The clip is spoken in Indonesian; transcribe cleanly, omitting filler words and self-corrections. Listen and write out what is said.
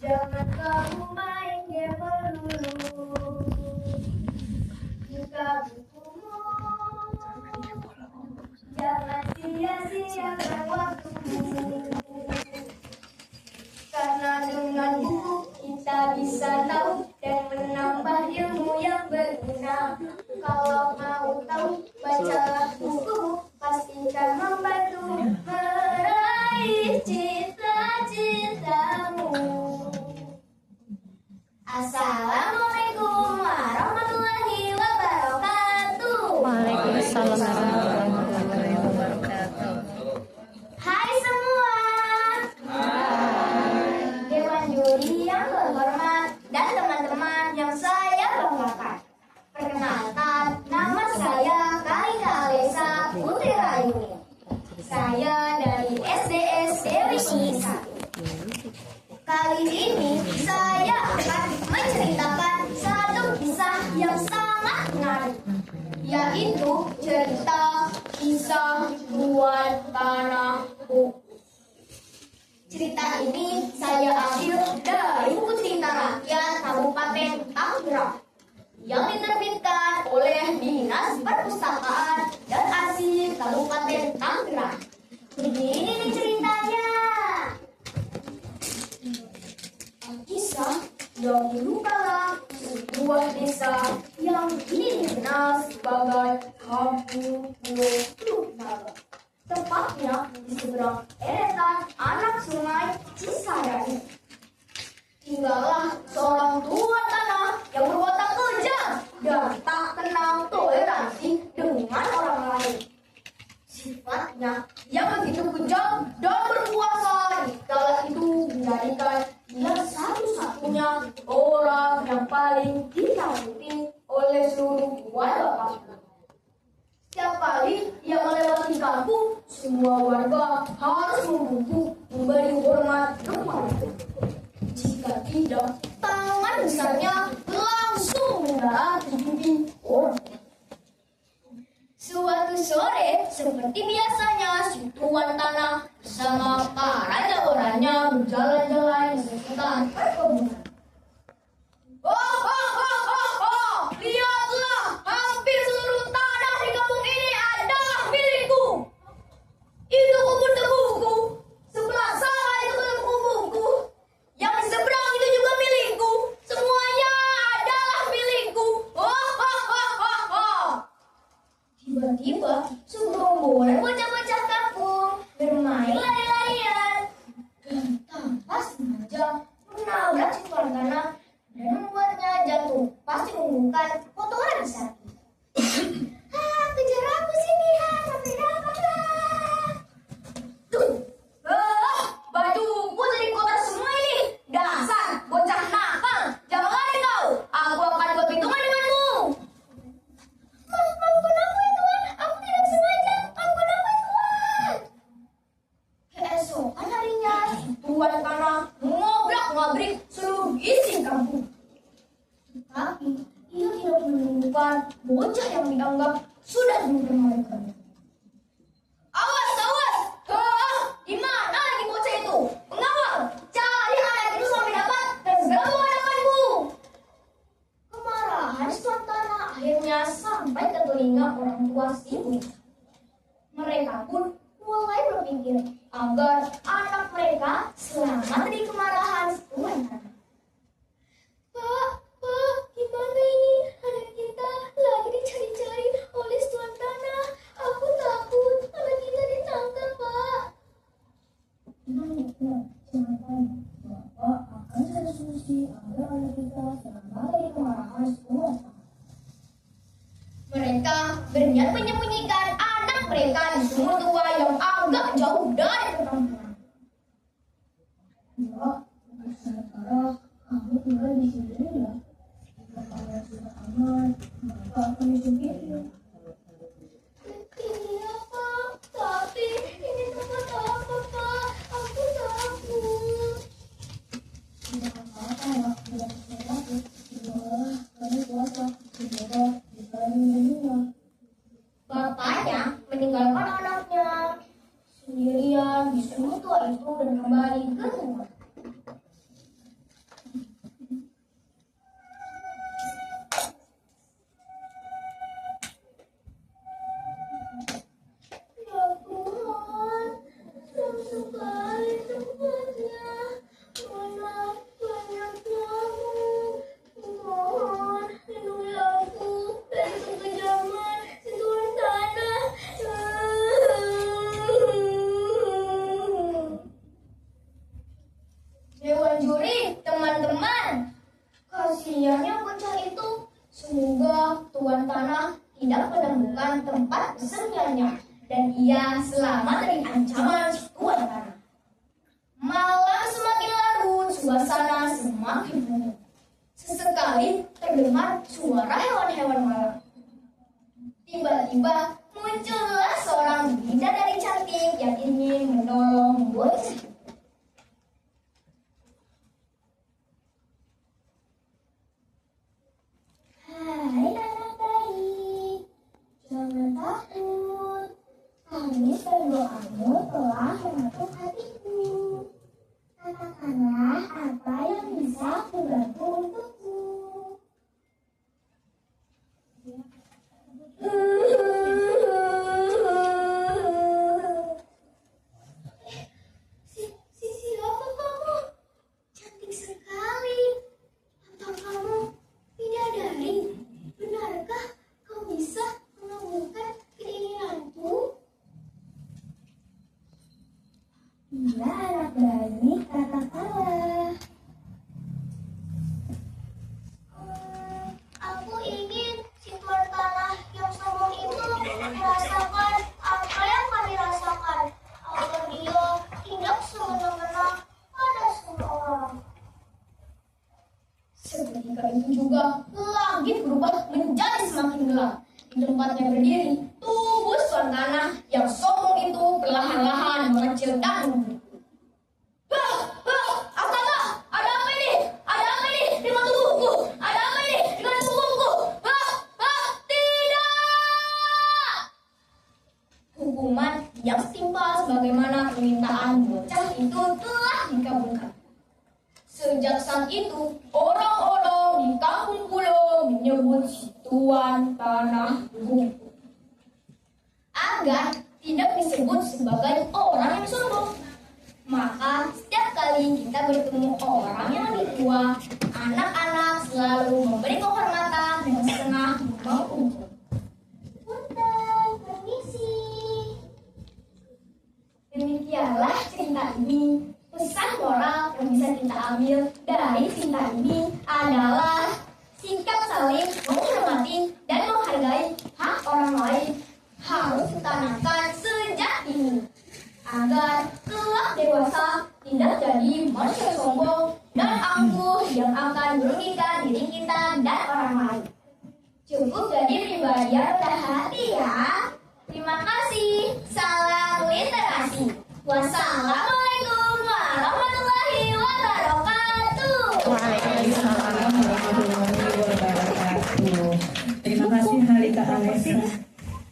Jangan kamu main game melulu. Buka bukumu. Jangan sia-siakan waktumu. Karena dengan buku kita bisa tahu dan menambah ilmu yang berguna. Kalau mau tahu, bacalah buku, pastikan membantu meraih cita-citamu. Assalamualaikum warahmatullahi wabarakatuh. Waalaikumsalam warahmatullahi wabarakatuh. Hai semua. Dewan juri yang terhormat dan teman-teman yang saya banggakan. Perkenalkan, nama saya Karina Alesa Putri Rayuni. Saya dari SDS Dewi Sungguh 1. Kali ini saya akan menceritakan satu kisah yang sangat menarik, yaitu cerita kisah Tuan Tanahku. Cerita ini saya ambil dari buku cerita rakyat Kabupaten Tangerang yang diterbitkan oleh Dinas Perpustakaan dan Arsip Kabupaten Tangerang. Begini nih ceritanya. Kisah yang dulu kala sebuah desa yang kini dikenal sebagai Kampung Pulau Teluk Naga. Tepatnya di seberang deretan anak sungai Cisadane. Tinggallah seorang tuan tanah yang berwatak kejam dan tak kenal toleransi dengan orang lain. Sifatnya yang begitu kejam dan berkuasa di kala itu menjadikan dia satu-satunya orang yang paling ditakuti oleh seluruh warga kampung. Setiap kali ia melewati kampung, semua warga harus membungkuk memberi hormat kepadanya. Jika tidak, tangan besarnya langsung mendarat di pipi orang. Suatu sore, seperti biasanya, si tuan tanah bersama para jagorannya berjalan-jalan di sekitar perkebunan. Lihatlah, hampir seluruh tanah di kampung ini adalah milikku. Itu kebun tebuku, sebelah sana itu kebun tebuku, yang di seberang itu juga milikku. Semuanya adalah milikku. Tiba-tiba, segerombolan bocah-bocah kampung bermain lari-larian dan tanpa sengaja menabrak si tuan tanah dan membuatnya jatuh, pasti menimbulkan kotoran di sapi. Kejar aku sini, sampai dapatlah. Bajuku jadi kotor semua ini. Dasar bocah nakal, jangan lari kau. Aku akan buat hitungan denganmu. Maafkan aku ya Tuan, aku tidak sengaja. Maafkan aku ya Tuan. Keesokan harinya, tuan tanah mengobrak-ngabrik seluruh isi kampung. Tapi ia tidak menemukan bocah yang dianggap sudah dipermalukan. Awas, awas! Di mana lagi bocah itu? Mengawal! Cari anak itu sampai dapat dan segera menghadapkanku. Kemarahan tuan tanah akhirnya sampai ke telinga orang tua si bocah. Mereka pun mulai berpikir agar anak mereka selamat dari kemarahan tuan tanah. Pak, gimana ini? Anak kita lagi dicari-cari oleh tuan tanah. Aku takut anak kita ditangkap, Pak. Jangan panik. Bapak akan cari solusi agar anak kita selamat dari kemarahan tuan tanah. Mereka berniat menyembunyikan anak mereka di sumur tua yang agak jauh dari perkampungan. Ya, sementara kamu tinggal di sini ya. Jika kalian sudah aman, maka akan dijungkiri. Iya Pak, tapi ini tempat apa Pak? Aku takut. Tidak apa-apa ya, tidak sesuatu. Tidaklah kami kuasa, semoga bisa melindunginya. Bapaknya meninggalkan anaknya sendirian di sumur tua itu dan kembali ke rumah. Dewan juri, teman-teman, kasihannya bocah itu. Semoga Tuan Tanah tidak menemukan tempat bersembunyinya dan ia selamat dari ancaman si Tuan Tanah. Malam semakin larut, suasana semakin hening. Sesekali terdengar suara hewan-hewan malam. Tiba-tiba muncullah seorang bidadari cantik yang ingin menolong bocah. Hai anak baik, jangan takut. Tangis dan doamu telah mengetuk hatiku. Katakanlah apa yang bisa aku bantu untukmu. Siapa kamu? Cantik sekali. Atau kamu bidadari? Benarkah kau bisa mengabulkan keinginanku? Iya anak baik, katakanlah. Aku ingin si Tuan Tanah yang sombong itu merasakan apa yang kami rasakan agar dia tidak semena-mena pada semua orang. Seketika itu juga langit berubah menjadi semakin gelap. Di tempatnya berdiri, tubuh Tuan Tanah yang sombong itu perlahan-lahan mengecil dan membengkak. Astaga, ada apa ini? Ada apa ini dengan tubuhku? Ada apa ini dengan tubuhku? Tidak! Hukuman yang setimpal sebagaimana permintaan bocah itu telah dikabulkan. Sejak saat itu, orang-orang di kampung pulau menyebut si Tuan Tanah Bungku agar tidak disebut sebagai orang yang sombong. Maka setiap kali kita bertemu orang yang lebih tua, anak-anak selalu memberi penghormatan dengan setengah mengunjung. Punten, permisi. Demikianlah cerita ini. Pesan moral yang bisa kita ambil dari cerita ini adalah sikap saling menghormati dan menghargai hak orang lain harus ditanamkan sejak dini agar kelak dewasa tidak jadi manusia sombong dan angkuh yang akan merugikan diri kita dan orang lain. Cukup jadi pribadi yang rendah hati ya. Terima kasih. Salam literasi. Wassalamualaikum.